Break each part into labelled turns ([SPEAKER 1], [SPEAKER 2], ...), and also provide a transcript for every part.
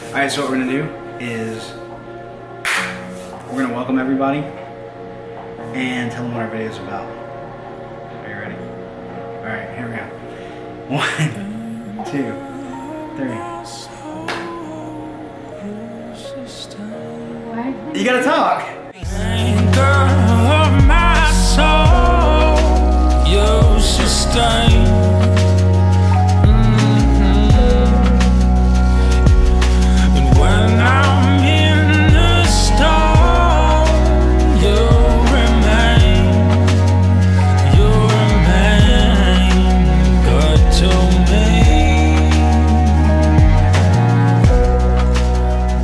[SPEAKER 1] Alright, so what we're gonna do is we're gonna welcome everybody and tell them what our video is about. Are you ready? Alright, here we go. 1, 2, 3. You gotta talk! Of my soul, you sustain. And when I'm in the storm, you remain good to me.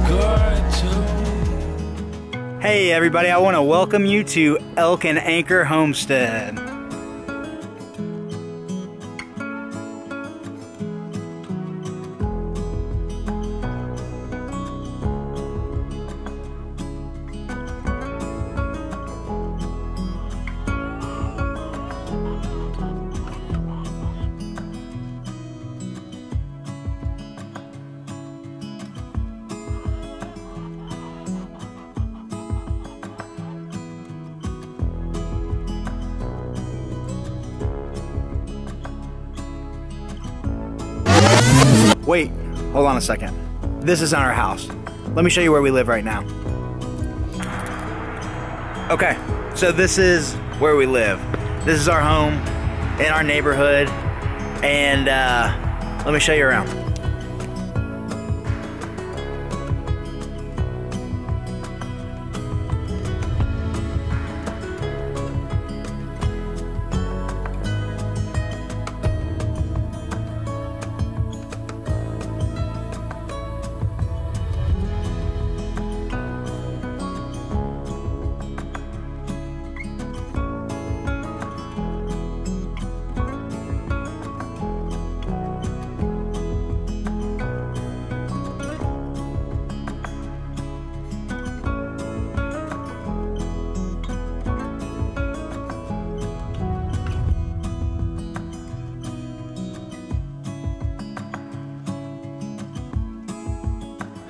[SPEAKER 1] Good to me. Hey everybody, I want to welcome you to Elk and Anchor Homestead. Wait, hold on a second. This isn't our house. Let me show you where we live right now. Okay, so this is where we live. This is our home in our neighborhood, and let me show you around.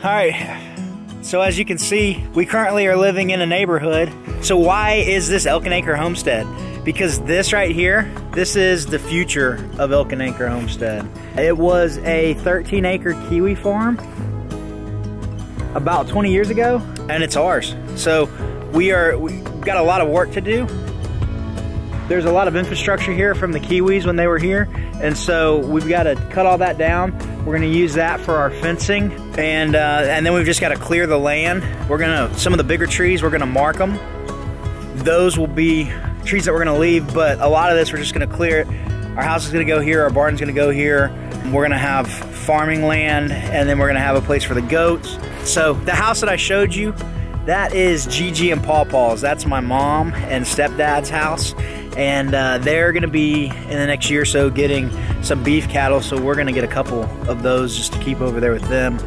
[SPEAKER 1] Alright, so as you can see, we currently are living in a neighborhood. So why is this Elk and Anchor Homestead? Because this right here, this is the future of Elk and Anchor Homestead. It was a 13-acre kiwi farm about 20 years ago, and it's ours. So we've got a lot of work to do. There's a lot of infrastructure here from the Kiwis when they were here, and so we've got to cut all that down. We're going to use that for our fencing, and then we've just got to clear the land. Some of the bigger trees, we're going to mark them. Those will be trees that we're going to leave, but a lot of this we're just going to clear it. Our house is going to go here, our barn's going to go here. We're going to have farming land, and then we're going to have a place for the goats. So the house that I showed you, that is Gigi and Paw Paw's. That's my mom and stepdad's house. And they're gonna be, in the next year or so, getting some beef cattle, so we're gonna get a couple of those just to keep over there with them.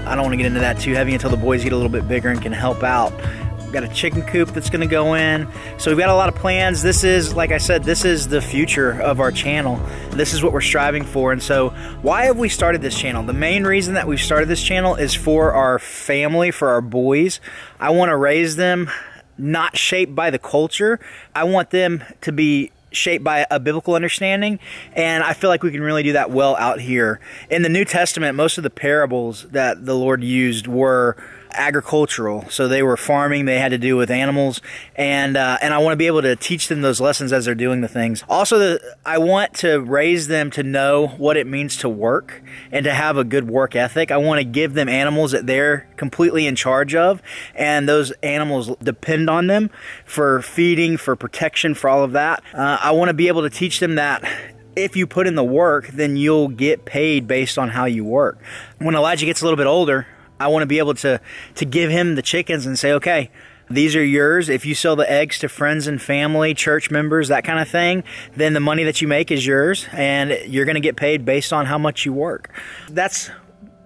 [SPEAKER 1] I don't wanna get into that too heavy until the boys get a little bit bigger and can help out. We've got a chicken coop that's gonna go in. So we've got a lot of plans. This is, like I said, this is the future of our channel. This is what we're striving for. And so why have we started this channel? The main reason that we've started this channel is for our family, for our boys. I wanna raise them not shaped by the culture. I want them to be shaped by a biblical understanding, and I feel like we can really do that well out here. In the New Testament, most of the parables that the Lord used were agricultural, so they were farming, they had to do with animals, and I want to be able to teach them those lessons as they're doing the things. Also, I want to raise them to know what it means to work and to have a good work ethic. I want to give them animals that they're completely in charge of, and those animals depend on them for feeding, for protection, for all of that. I want to be able to teach them that if you put in the work, then you'll get paid based on how you work. When Elijah gets a little bit older, I want to be able to give him the chickens and say, okay, these are yours. If you sell the eggs to friends and family, church members, that kind of thing, then the money that you make is yours, and you're going to get paid based on how much you work. That's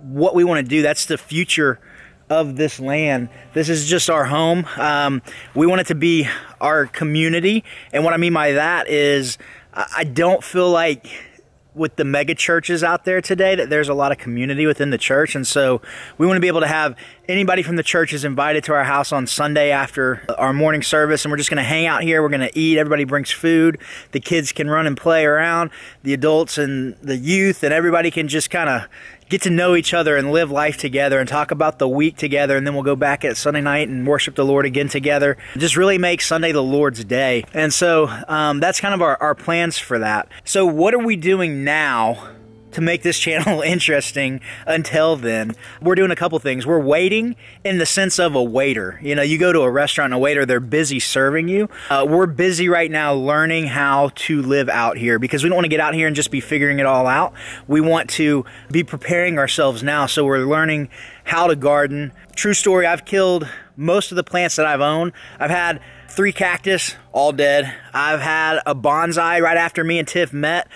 [SPEAKER 1] what we want to do. That's the future of this land. This is just our home. We want it to be our community, and what I mean by that is I don't feel like with the mega churches out there today, that there's a lot of community within the church. And so we want to be able to have anybody from the church is invited to our house on Sunday after our morning service, and we're just going to hang out here. We're going to eat. Everybody brings food. The kids can run and play around. The adults and the youth and everybody can just kind of get to know each other and live life together and talk about the week together, and then we'll go back at Sunday night and worship the Lord again together. Just really make Sunday the Lord's day. And so that's kind of our plans for that. So what are we doing now to make this channel interesting until then? We're doing a couple things. We're waiting in the sense of a waiter. You know, you go to a restaurant and a waiter, they're busy serving you. We're busy right now learning how to live out here, because we don't want to get out here and just be figuring it all out. We want to be preparing ourselves now. So we're learning how to garden. True story, I've killed most of the plants that I've owned. I've had 3 cactus, all dead. I've had a bonsai right after me and Tiff met.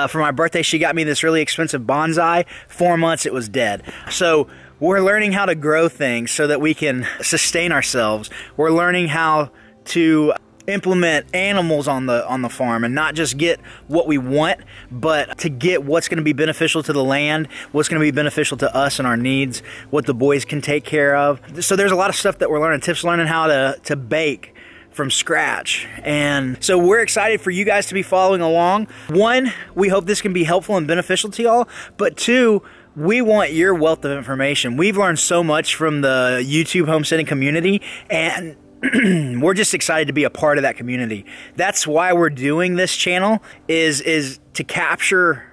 [SPEAKER 1] For my birthday, she got me this really expensive bonsai. 4 months, it was dead. So we're learning how to grow things so that we can sustain ourselves. We're learning how to implement animals on the farm and not just get what we want, but to get what's going to be beneficial to the land, what's going to be beneficial to us and our needs, what the boys can take care of. So there's a lot of stuff that we're learning. Tiff's learning how to bake from scratch. And so we're excited for you guys to be following along. 1, we hope this can be helpful and beneficial to y'all, but 2, we want your wealth of information. We've learned so much from the YouTube homesteading community, and we're just excited to be a part of that community. That's why we're doing this channel, is to capture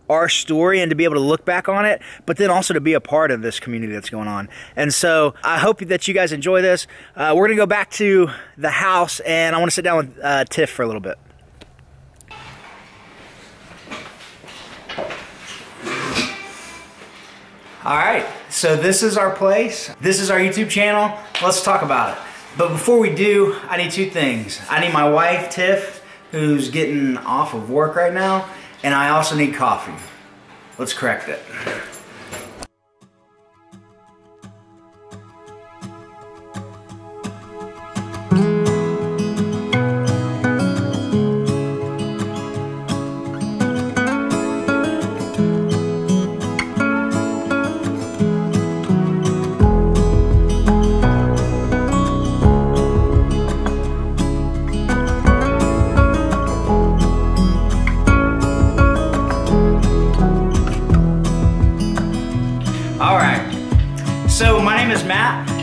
[SPEAKER 1] our story and to be able to look back on it, but then also to be a part of this community that's going on. And so I hope that you guys enjoy this. We're gonna go back to the house, and I want to sit down with Tiff for a little bit. All right, so this is our place. This is our YouTube channel. Let's talk about it. But before we do, I need 2 things. I need my wife, Tiff, who's getting off of work right now, and I also need coffee. Let's correct it.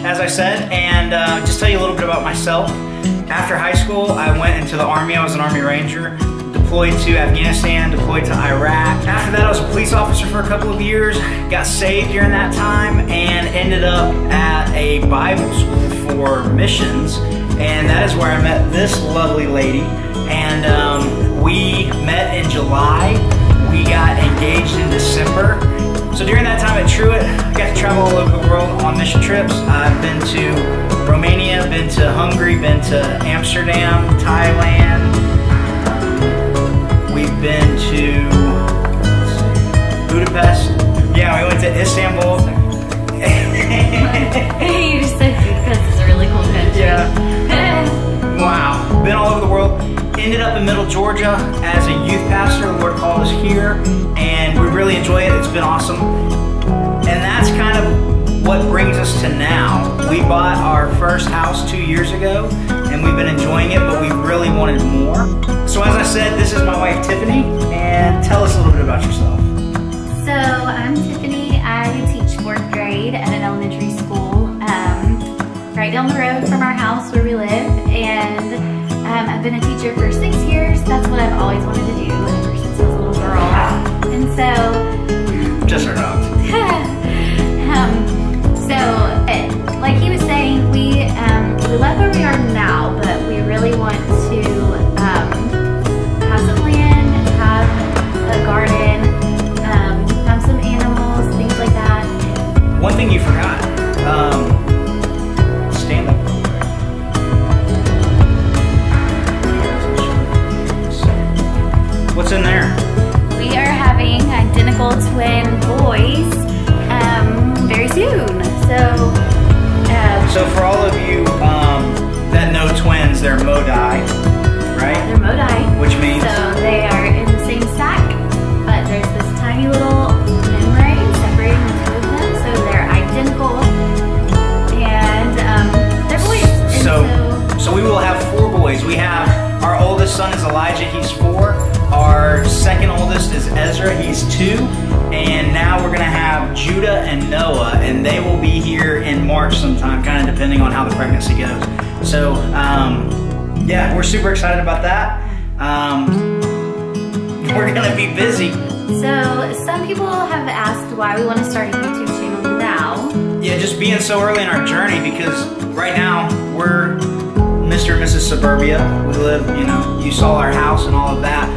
[SPEAKER 1] As I said, and just tell you a little bit about myself. After high school, I went into the Army. I was an Army Ranger, deployed to Afghanistan, deployed to Iraq. After that, I was a police officer for a couple of years, got saved during that time, and ended up at a Bible school for missions, and that is where I met this lovely lady, and we met in July. We got engaged in December. So during that time at Truett, I got to travel all over the world on mission trips. I've been to Romania, been to Hungary, been to Amsterdam, Thailand. We've been to Budapest. Yeah, we went to Istanbul.
[SPEAKER 2] You just said because it's a really cool country.
[SPEAKER 1] Yeah. Wow. Been all over the world. Ended up in Middle Georgia as a youth pastor. The Lord called us here, and we really enjoy it. It's been awesome. And that's kind of what brings us to now. We bought our first house 2 years ago, and we've been enjoying it, but we really wanted more. So as I said, this is my wife, Tiffany, and tell us a little bit about yourself.
[SPEAKER 2] So I'm Tiffany. I teach 4th grade at an elementary school right down the road from our house where we live, and I've been a teacher for 6 years. That's what I've always wanted to do ever since I was a little girl. And so...
[SPEAKER 1] Just our dogs.
[SPEAKER 2] Like he was saying, we love where we are now, but we really want to have some land, have a garden, have some animals, things like that.
[SPEAKER 1] One thing you forgot. Stand up. What's in there?
[SPEAKER 2] We are having identical twin boys very soon.
[SPEAKER 1] So for all of you that know twins, they're Modi, right?
[SPEAKER 2] They're Modi.
[SPEAKER 1] Which means?
[SPEAKER 2] So they are in the same sack, but there's tiny little membrane separating the two of them, so they're identical, and they're boys. And
[SPEAKER 1] so we will have 4 boys. We have our oldest son is Elijah, he's 4. Our second oldest is Ezra, he's 2. And now we're gonna have Judah and Noah, and they will be here in March sometime, kind of depending on how the pregnancy goes. So yeah, we're super excited about that. We're gonna be busy.
[SPEAKER 2] So some people have asked why we want to start a YouTube channel now.
[SPEAKER 1] Yeah, just being so early in our journey, because right now we're Mr. and Mrs. Suburbia. We live, you know, you saw our house and all of that.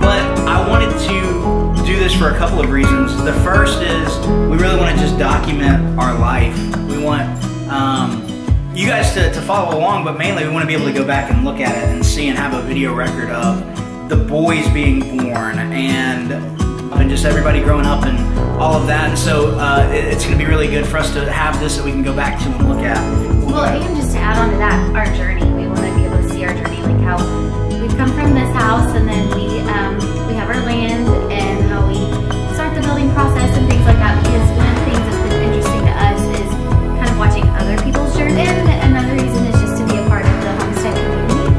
[SPEAKER 1] But I wanted to do this for a couple of reasons. The first is we really want to just document our life. We want you guys to follow along, but mainly we want to be able to go back and look at it and see and have a video record of the boys being born and just everybody growing up and all of that. And so it's going to be really good for us to have this that we can go back to and look at.
[SPEAKER 2] Well, and just to add on to that, our journey. We want to be able to see our journey, like how we've come from this house, and then we have our land, and how we start the building process and things like that. Because one of the things that's been interesting to us is kind of watching other people's journey. And another reason is just to be a part of the Homestead community.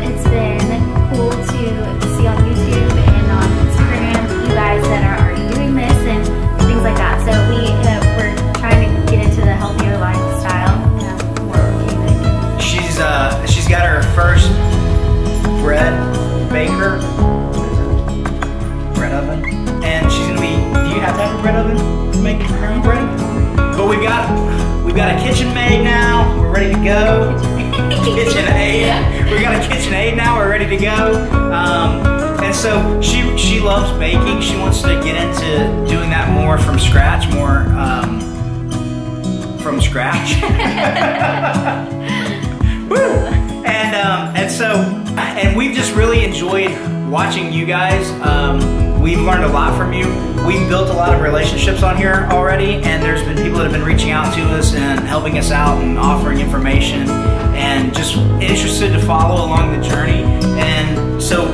[SPEAKER 2] It's been cool to see on YouTube and on Instagram you guys that are already doing this and things like that. So we're trying to get into the healthier lifestyle.
[SPEAKER 1] She's got her first bread oven, and she's gonna be. Do you have to have a bread oven to make your own bread? But we've got a KitchenAid now. We're ready to go. KitchenAid. We got a KitchenAid now. We're ready to go. And so she loves baking. She wants to get into doing that more from scratch. Woo! And we've just really enjoyed watching you guys. We've learned a lot from you. We've built a lot of relationships on here already, and there's been people that have been reaching out to us and helping us out and offering information and just interested to follow along the journey. And so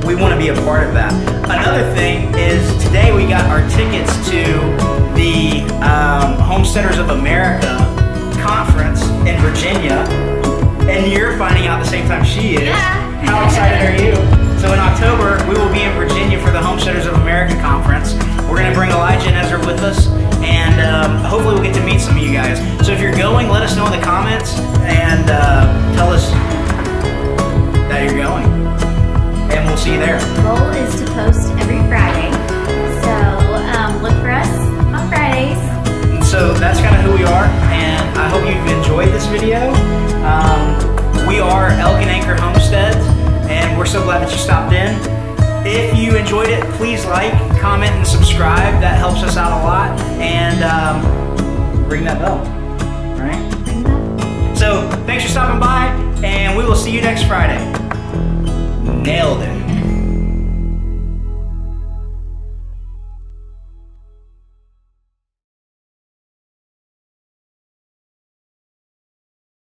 [SPEAKER 1] we want to be a part of that. Another thing is today we got our tickets to the Homesteaders of America conference in Virginia, and you're finding out the same time she is.
[SPEAKER 2] Yeah.
[SPEAKER 1] How excited are you? So in October, we will be in Virginia for the Homesteaders of America conference. We're going to bring Elijah and Ezra with us, and hopefully we'll get to meet some of you guys. So if you're going, let us know in the comments and tell us that you're going, and we'll see you there.
[SPEAKER 2] The goal is to post every Friday, so look for us on Fridays.
[SPEAKER 1] And so that's kind of who we are, and I hope you've enjoyed this video. We are Elk and Anchor Homesteads, and we're so glad that you stopped in. If you enjoyed it, please like, comment, and subscribe. That helps us out a lot. And ring that bell, all right?
[SPEAKER 2] Ring that.
[SPEAKER 1] So thanks for stopping by, and we will see you next Friday. Nailed it.